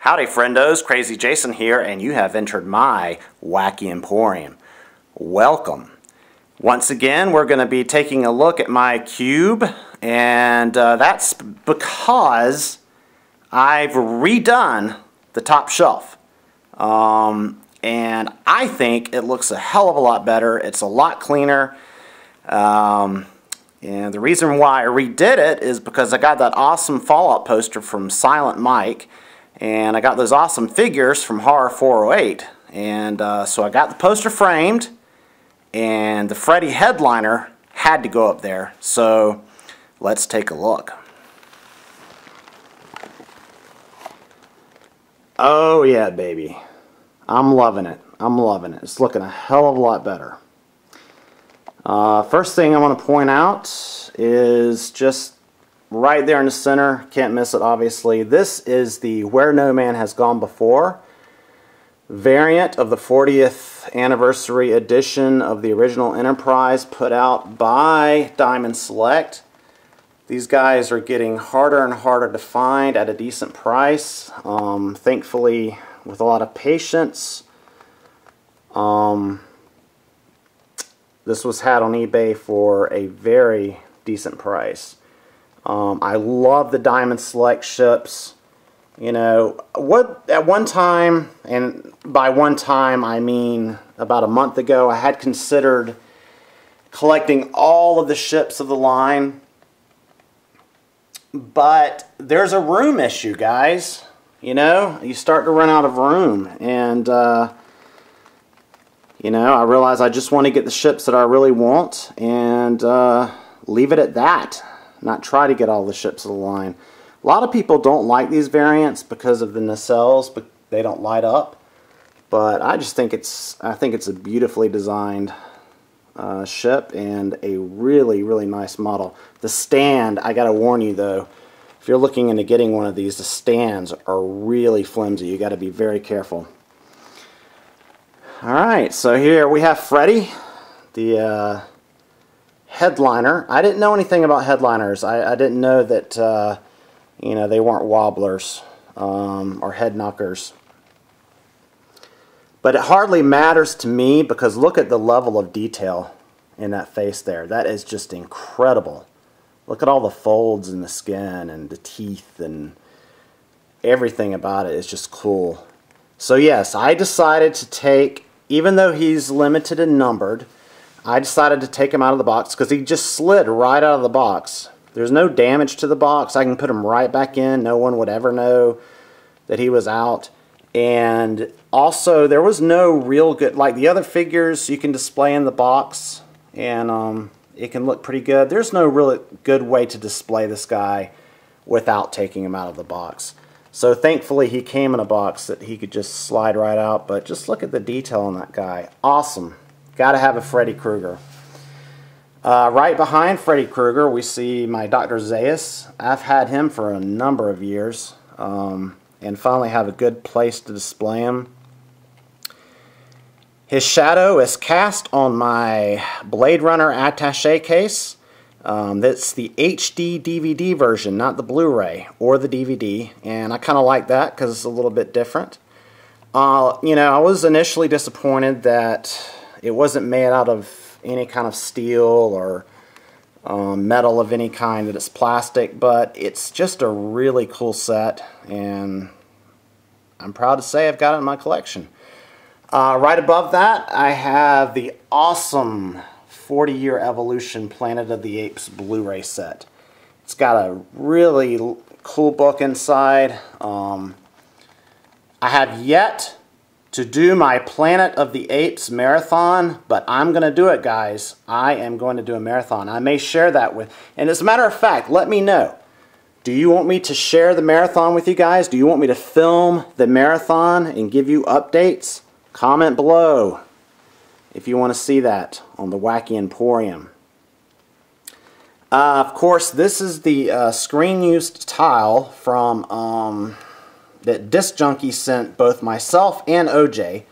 Howdy friendos, TheKrazyJason here, and you have entered my Wacky Emporium. Welcome. Once again, we're going to be taking a look at my cube, and that's because I've redone the top shelf. And I think it looks a hell of a lot better. It's a lot cleaner. And the reason why I redid it is because I got that awesome Fallout poster from Silent Mike. And I got those awesome figures from Horror 408. And so I got the poster framed. And the Freddy headliner had to go up there. So let's take a look. Oh yeah, baby. I'm loving it. I'm loving it. It's looking a hell of a lot better. First thing I want to point out is just right there in the center. Can't miss it, obviously. This is the Where No Man Has Gone Before variant of the 40th anniversary edition of the original Enterprise, put out by Diamond Select. These guys are getting harder and harder to find at a decent price. Thankfully, with a lot of patience. This was had on eBay for a very decent price. I love the Diamond Select ships. You know, at one time, and by one time I mean about a month ago, I had considered collecting all of the ships of the line. But there's a room issue, guys. You know, you start to run out of room. And, you know, I realize I just want to get the ships that I really want and leave it at that. Not try to get all the ships of the line. A lot of people don't like these variants because of the nacelles, but they don't light up. But I just think it's a beautifully designed ship and a really, really nice model. The stand, I gotta warn you though, if you're looking into getting one of these, the stands are really flimsy. You gotta be very careful. Alright, so here we have Freddy, the headliner. I didn't know anything about headliners. I didn't know that you know, they weren't wobblers or head knockers. But it hardly matters to me because look at the level of detail in that face there. That is just incredible. Look at all the folds in the skin and the teeth, and everything about it is just cool. So yes, I decided to take, even though he's limited and numbered, I decided to take him out of the box because he just slid right out of the box. There's no damage to the box. I can put him right back in. No one would ever know that he was out. And also, there was no real good, like the other figures you can display in the box, and it can look pretty good. There's no really good way to display this guy without taking him out of the box. So thankfully he came in a box that he could just slide right out. But just look at the detail on that guy. Awesome. Gotta have a Freddy Krueger. Right behind Freddy Krueger we see my Dr. Zaius. I've had him for a number of years. And finally have a good place to display him. His shadow is cast on my Blade Runner attaché case. That's the HD DVD version, not the Blu-ray or the DVD, and I kind of like that because it's a little bit different. You know, I was initially disappointed that it wasn't made out of any kind of steel or metal of any kind, that it's plastic, but it's just a really cool set, and I'm proud to say I've got it in my collection. Right above that I have the awesome 40-year Evolution Planet of the Apes Blu-ray set. It's got a really cool book inside. I have yet to do my Planet of the Apes marathon, but I'm going to do it, guys. I am going to do a marathon. I may share that with, and as a matter of fact, let me know. Do you want me to share the marathon with you guys? Do you want me to film the marathon and give you updates? Comment below if you want to see that on the Wacky Emporium. Of course, this is the screen-used tile from that Disc Junkie sent both myself and OJ.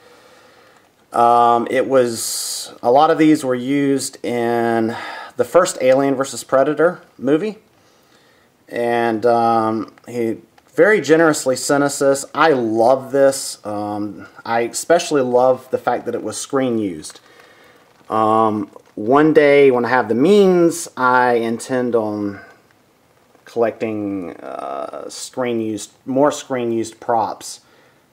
It was, a lot of these were used in the first Alien vs. Predator movie. And he very generously sent us this. I love this. I especially love the fact that it was screen used. One day when I have the means, I intend on collecting more screen used props,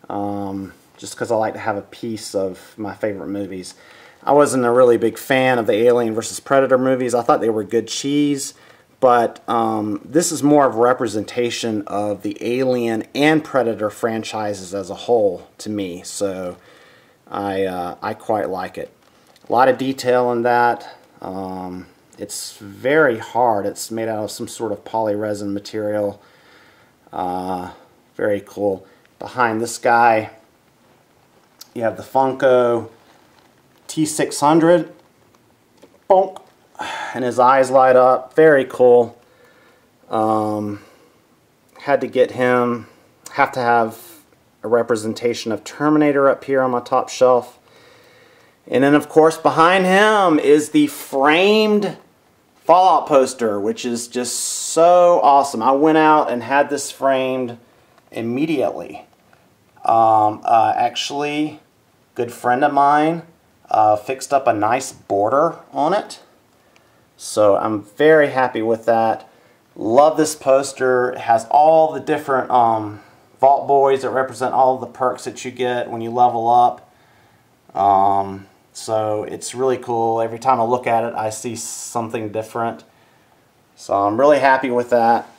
just because I like to have a piece of my favorite movies. I wasn't a really big fan of the Alien vs. Predator movies. I thought they were good cheese, but this is more of a representation of the Alien and Predator franchises as a whole to me, so I quite like it. A lot of detail in that. It's very hard. It's made out of some sort of polyresin material. Very cool. Behind this guy, you have the Funko T600. Bonk. And his eyes light up. Very cool. Had to get him. Have to have a representation of Terminator up here on my top shelf. And then, of course, behind him is the framed Fallout poster, which is just so awesome. I went out and had this framed immediately. Actually, good friend of mine fixed up a nice border on it. So I'm very happy with that. Love this poster. It has all the different Vault Boys that represent all of the perks that you get when you level up. So it's really cool. Every time I look at it, I see something different. So I'm really happy with that.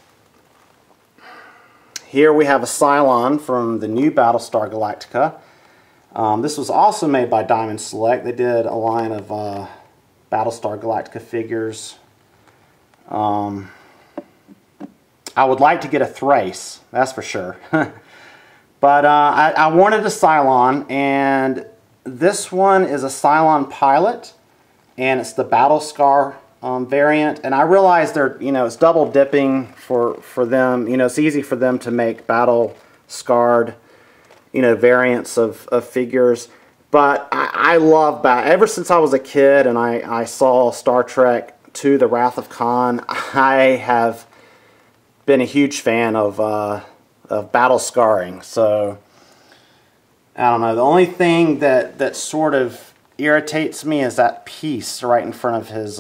Here we have a Cylon from the new Battlestar Galactica. This was also made by Diamond Select. They did a line of Battlestar Galactica figures. I would like to get a Thrace, that's for sure. But I wanted a Cylon, and this one is a Cylon pilot, and it's the Battlescar variant. And I realize they're, it's double dipping for them. It's easy for them to make battle-scarred, variants of figures. But I love ever since I was a kid and I saw Star Trek II: The Wrath of Khan, I have been a huge fan of battle scarring. So I don't know. The only thing that sort of irritates me is that piece right in front of his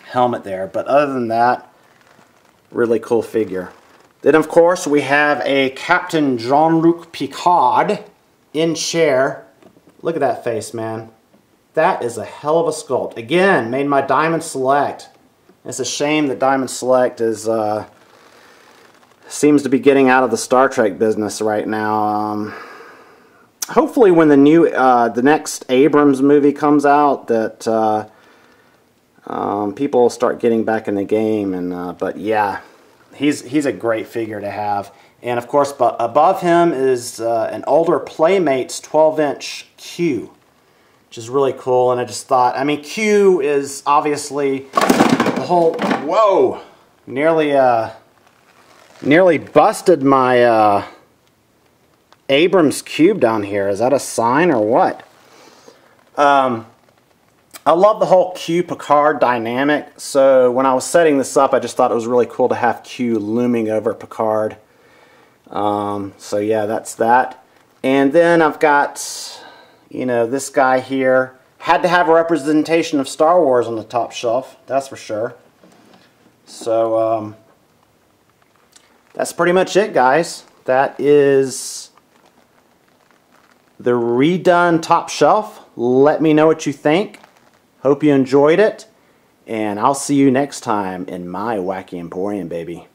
helmet there. But other than that, really cool figure. Then, of course, we have a Captain Jean-Luc Picard in chair. Look at that face, man. That is a hell of a sculpt. Again, made by Diamond Select. It's a shame that Diamond Select is seems to be getting out of the Star Trek business right now. Hopefully when the next Abrams movie comes out, that people will start getting back in the game. And but yeah, he's a great figure to have. And of course, above him is an older Playmates 12-inch Q, which is really cool. And I just thought, I mean, Q is obviously the whole, whoa, nearly busted my Abrams cube down here. Is that a sign or what? I love the whole Q Picard dynamic. So when I was setting this up, I just thought it was really cool to have Q looming over Picard. So yeah, that's that. And then I've got, this guy here. Had to have a representation of Star Wars on the top shelf, that's for sure. So that's pretty much it, guys. That is the redone top shelf. Let me know what you think. Hope you enjoyed it. And I'll see you next time in my Wacky Emporium, baby.